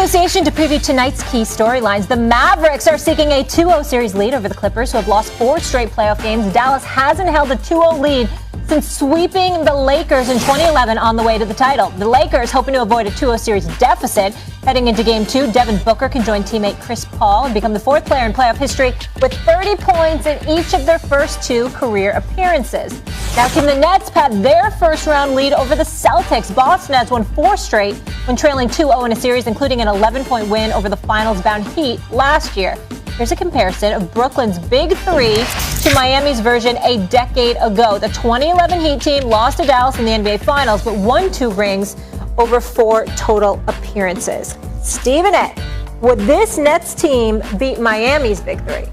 Association to preview tonight's key storylines. The Mavericks are seeking a 2-0 series lead over the Clippers, who have lost 4 straight playoff games. Dallas hasn't held a 2-0 lead since sweeping the Lakers in 2011 on the way to the title. The Lakers hoping to avoid a 2-0 series deficit. Heading into Game 2, Devin Booker can join teammate Chris Paul and become the 4th player in playoff history with 30 points in each of their first 2 career appearances. Now, can the Nets pad their first-round lead over the Celtics? Boston has won 4 straight when trailing 2-0 in a series, including an 11-point win over the finals-bound Heat last year. Here's a comparison of Brooklyn's Big 3 to Miami's version a decade ago. The 2011 Heat team lost to Dallas in the NBA Finals, but won 2 rings over 4 total appearances. Stephen A., would this Nets team beat Miami's Big 3?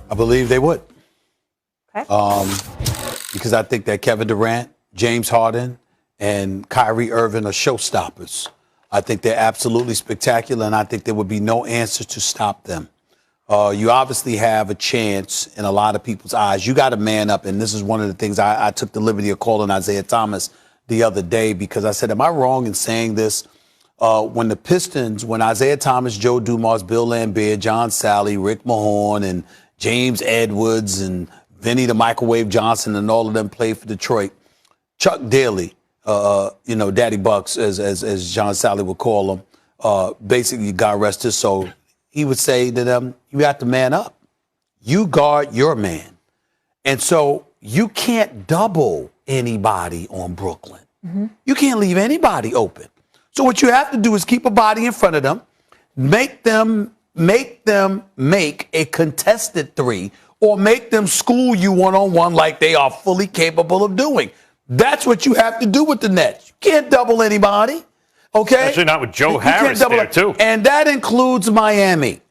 I believe they would. Okay. Because I think that Kevin Durant, James Harden, and Kyrie Irving are showstoppers. I think they're absolutely spectacular, and I think there would be no answer to stop them. You obviously have a chance in a lot of people's eyes. You got to man up, and this is one of the things I took the liberty of calling Isaiah Thomas the other day, because I said, am I wrong in saying this? When Isaiah Thomas, Joe Dumars, Bill Laimbeer, John Sally, Rick Mahorn, and James Edwards, and Vinny the Microwave Johnson, and all of them played for Detroit, Chuck Daly, Daddy Bucks, as John Sally would call him, basically, God rest his soul, he would say that you have to man up. You guard your man. And so you can't double anybody on Brooklyn. Mm-hmm. You can't leave anybody open. So what you have to do is keep a body in front of them, make them make a contested 3, or make them school you one-on-one like they are fully capable of doing. That's what you have to do with the Nets. You can't double anybody. Okay? Actually, not with Joe Harris there, too. And that includes Miami.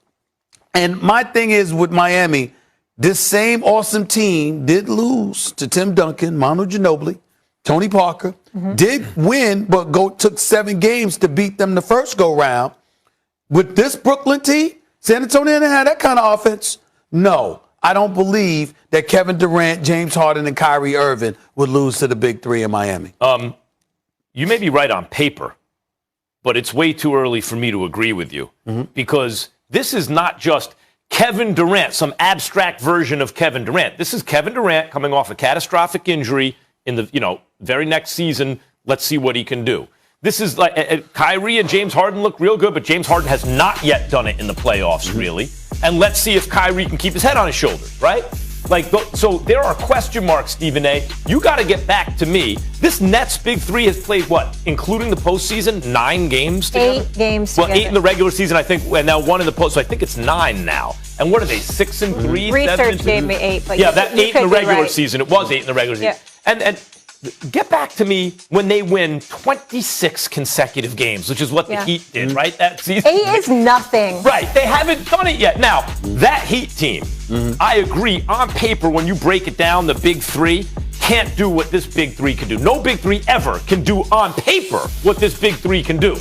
And my thing is with Miami, this same awesome team did lose to Tim Duncan, Manu Ginobili, Tony Parker, did win, but took 7 games to beat them the first go-round. With this Brooklyn team, San Antonio didn't have that kind of offense. No, I don't believe that Kevin Durant, James Harden, and Kyrie Irving would lose to the Big 3 in Miami. You may be right on paper, but it's way too early for me to agree with you, because this is not just Kevin Durant, some abstract version of Kevin Durant. This is Kevin Durant coming off a catastrophic injury in the very next season. Let's see what he can do. This is like Kyrie and James Harden look real good, but James Harden has not yet done it in the playoffs, really. And let's see if Kyrie can keep his head on his shoulders, right? So there are question marks, Stephen A. You got to get back to me. This Nets Big 3 has played what, including the postseason, 9 games together? 8 games together. Well, 8 in the regular season, I think, and now 1 in the post. So I think it's 9 now. And what are they, 6 and 3? Research gave me 8, but yeah, that 8 in the regular right. season. It was 8 in the regular season. And get back to me when they win 26 consecutive games, which is what the Heat did, right? That season. 8 is nothing. Right. They haven't done it yet. Now, that Heat team, I agree, on paper, when you break it down, the Big 3 can't do what this Big 3 can do. No Big 3 ever can do on paper what this Big 3 can do.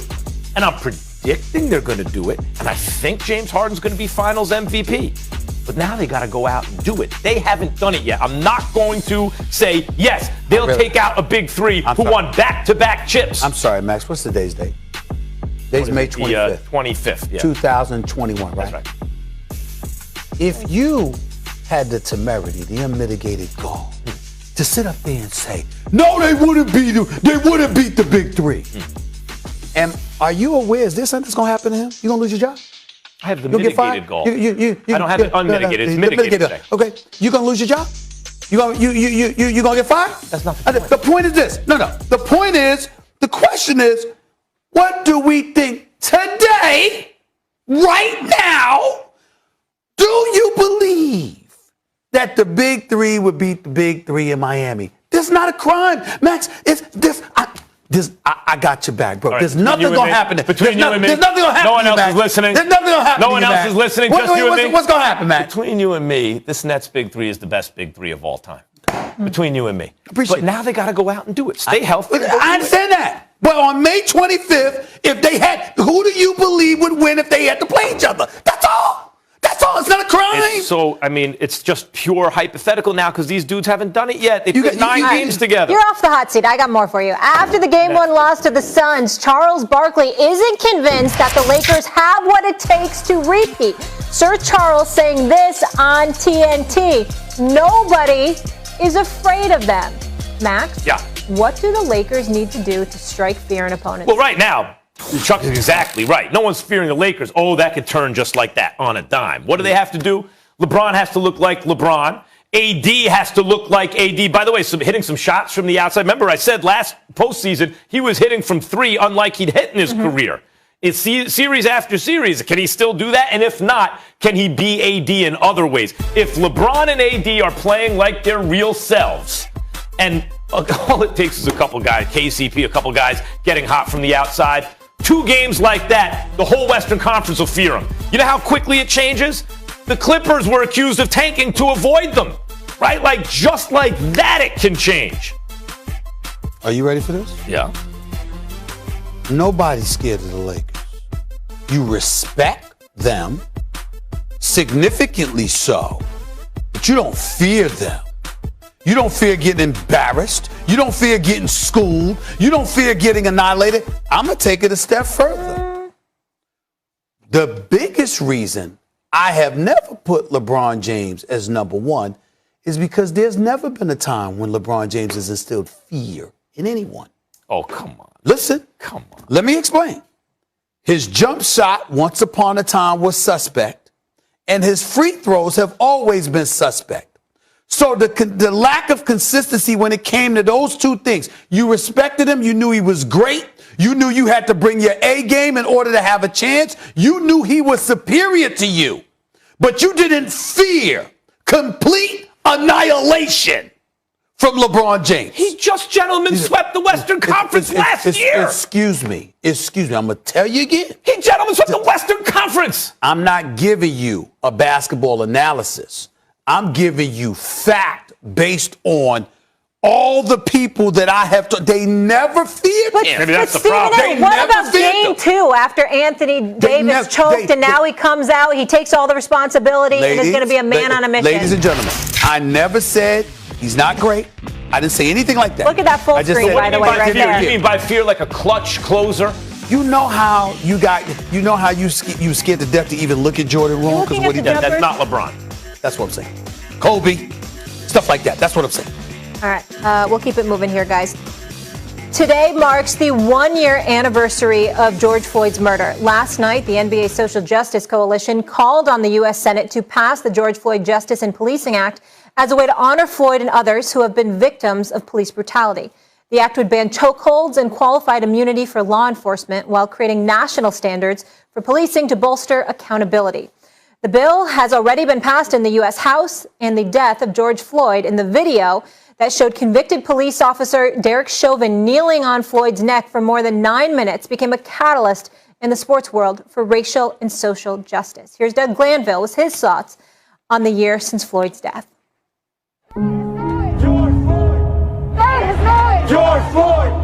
And I'm predicting they're going to do it. And I think James Harden's going to be Finals MVP. But now they got to go out and do it. They haven't done it yet. I'm not going to say, yes, they'll take out a Big 3 who won back-to-back chips. I'm sorry, Max. What's today's date? Today's May 25th. 25th, yeah. 2021, right? That's right. If you had the temerity, the unmitigated gall, to sit up there and say, no, they wouldn't beat the Big 3. And are you aware, is this something that's going to happen to him? You going to lose your job? I have the mitigated goal. I don't have the unmitigated. It's mitigated today. Okay, you gonna lose your job? You gonna get fired? That's not the point. The point is this. No. The point is, the question is, what do we think today, right now? Do you believe that the Big 3 would beat the Big 3 in Miami? This is not a crime, Max. It's this. I got your back, bro. Right, there's nothing going to happen. Between you and me. There's nothing going to happen. No one else is listening. There's nothing going to happen. No one else is listening. Just you and me. What's going to happen, Matt? Between you and me, this Nets Big 3 is the best Big 3 of all time. Between you and me. But now they got to go out and do it. Stay healthy. I understand that. But on May 25th, if they had, who do you believe would win if they had to play each other? That's all. That's all. It's not a crime. believe. So, I mean, it's just pure hypothetical now because these dudes haven't done it yet. They put 9 games together. You're off the hot seat. I got more for you. After the Game 1 loss to the Suns, Charles Barkley isn't convinced that the Lakers have what it takes to repeat. Sir Charles saying this on TNT. Nobody is afraid of them. Max? Yeah. What do the Lakers need to do to strike fear in opponents? Well, right now, Chuck is exactly right. No one's fearing the Lakers. Oh, that could turn just like that on a dime. What do they have to do? LeBron has to look like LeBron. AD has to look like AD. By the way, hitting some shots from the outside. Remember, I said last postseason he was hitting from 3 unlike he'd hit in his career. It's series after series. Can he still do that? And if not, can he be AD in other ways? If LeBron and AD are playing like their real selves, and all it takes is a couple guys, KCP, a couple guys getting hot from the outside, 2 games like that, the whole Western Conference will fear them. You know how quickly it changes? The Clippers were accused of tanking to avoid them, right? Like, just like that, it can change. Are you ready for this? Yeah. Nobody's scared of the Lakers. You respect them, significantly so, but you don't fear them. You don't fear getting embarrassed. You don't fear getting schooled. You don't fear getting annihilated. I'm going to take it a step further. The biggest reason I have never put LeBron James as number 1 is because there's never been a time when LeBron James has instilled fear in anyone. Oh, come on. Listen. Come on. Let me explain. His jump shot once upon a time was suspect, and his free throws have always been suspect. So the lack of consistency when it came to those 2 things, you respected him, you knew he was great, you knew you had to bring your A game in order to have a chance, you knew he was superior to you, but you didn't fear complete annihilation from LeBron James. He just gentlemen swept the Western Conference last year. Excuse me. I'm going to tell you again. He gentlemen swept the Western Conference. I'm not giving you a basketball analysis. I'm giving you fact based on all the people that I have to. They never feared him. Maybe that's the Stephen problem. A., what about game 2 after Anthony Davis choked and now he comes out, he takes all the responsibility and is going to be a man on a mission? Ladies and gentlemen, I never said he's not great. I didn't say anything like that. Look at that full screen, by the way, right there. You mean by fear like a clutch closer? You know how you scared to death to even look at Jordan wrong because what he did. That's not LeBron. That's what I'm saying. Kobe, stuff like that. That's what I'm saying. All right, we'll keep it moving here, guys. Today marks the 1-year anniversary of George Floyd's murder. Last night, the NBA Social Justice Coalition called on the U.S. Senate to pass the George Floyd Justice and Policing Act as a way to honor Floyd and others who have been victims of police brutality. The act would ban chokeholds and qualified immunity for law enforcement while creating national standards for policing to bolster accountability. The bill has already been passed in the U.S. House, and the death of George Floyd in the video that showed convicted police officer Derek Chauvin kneeling on Floyd's neck for more than 9 minutes became a catalyst in the sports world for racial and social justice. Here's Doug Glanville with his thoughts on the year since Floyd's death. George Floyd! George Floyd!